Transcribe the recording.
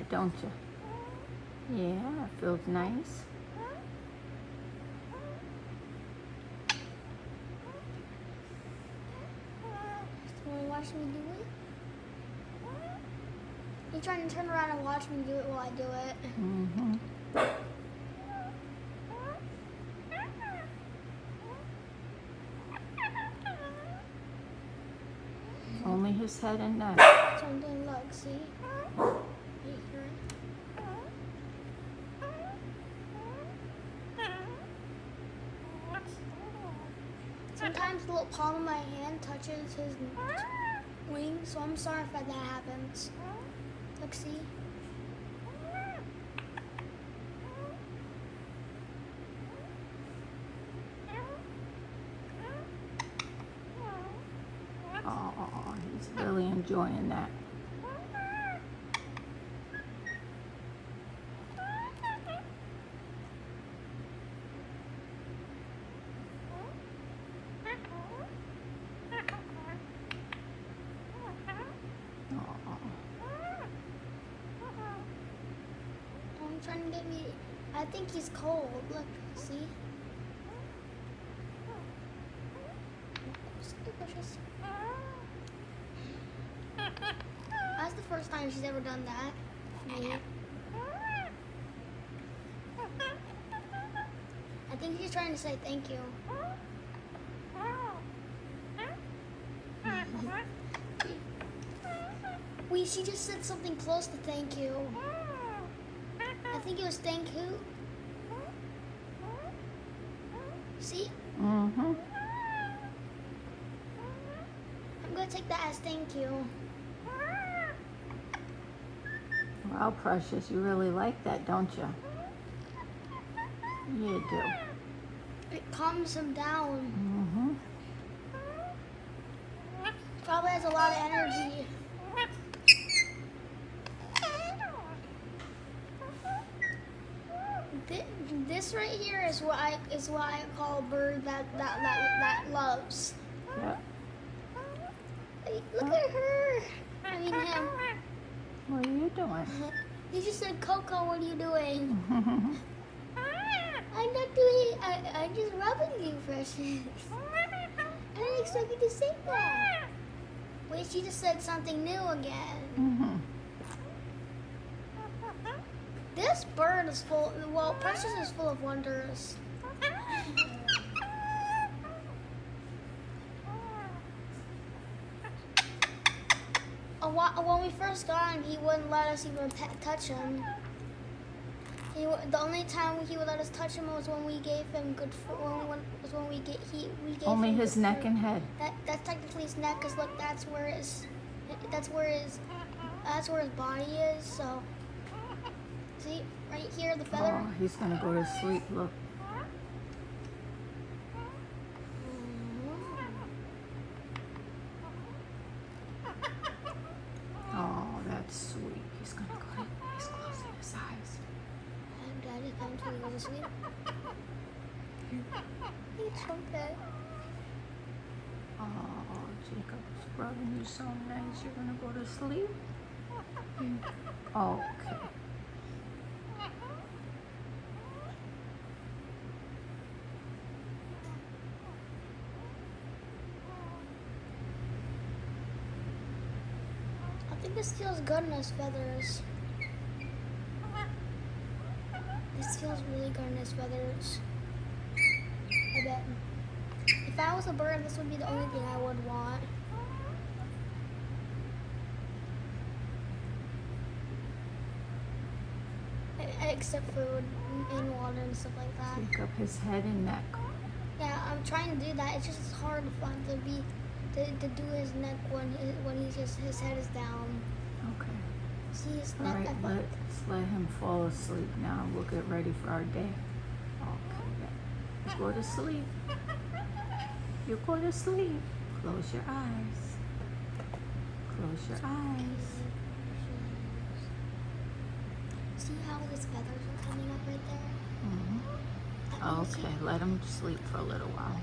that, don't you? Yeah, it feels nice. You want to watch me do it? You're trying to turn around and watch me do it while I do it. Mm-hmm. Only his head and neck. So I'm doing, look, see? Right here. Sometimes the little palm of my hand touches his wing, so I'm sorry if that happens. Look, see? Oh, he's really enjoying that. I'm trying to get me. I think he's cold. Look, see? Bushes. That's the first time she's ever done that. Me. I think she's trying to say thank you. She just said something close to thank you. I think it was thank who? See? Mm-hmm. I'm gonna take that as thank you. Wow, Precious, you really like that, don't you? You do. It calms him down. Mm-hmm. Probably has a lot of energy. This right here is what I call a bird that loves. Yeah. Hey, look at her. I mean him. What are you doing? He just said, Coco, what are you doing? I'm not doing. I'm just rubbing you, Precious. I didn't expect you to say that. Wait, she just said something new again. Mm-hmm. This bird is full. Well, Precious is full of wonders. When we first got him, he wouldn't let us even touch him. The only time he would let us touch him was when we gave him good food. We gave Only him his good neck food. and head. That's technically his neck, cause look, that's where his body is. So, see right here, the feather. Oh, he's gonna go to sleep. Look. Oh, that's sweet. He's gonna go to. He's closing his eyes. And Daddy comes when he goes to sleep. He's so good. Oh, Jacob's rubbing you so nice. You're gonna go to sleep. Okay. I think this feels good in his feathers. This feels really good in his feathers. I bet. If I was a bird, this would be the only thing I would want. Except food and water and stuff like that. Pick up his head and neck. Yeah, I'm trying to do that. It's just hard to do his neck when his head is down. Okay. See his All neck. right, let's let him fall asleep now. We'll get ready for our day. Okay. You go to sleep. You go to sleep. Close your eyes. Close your eyes. See how his feathers are coming up right there? Mm-hmm. Okay, let him sleep for a little while.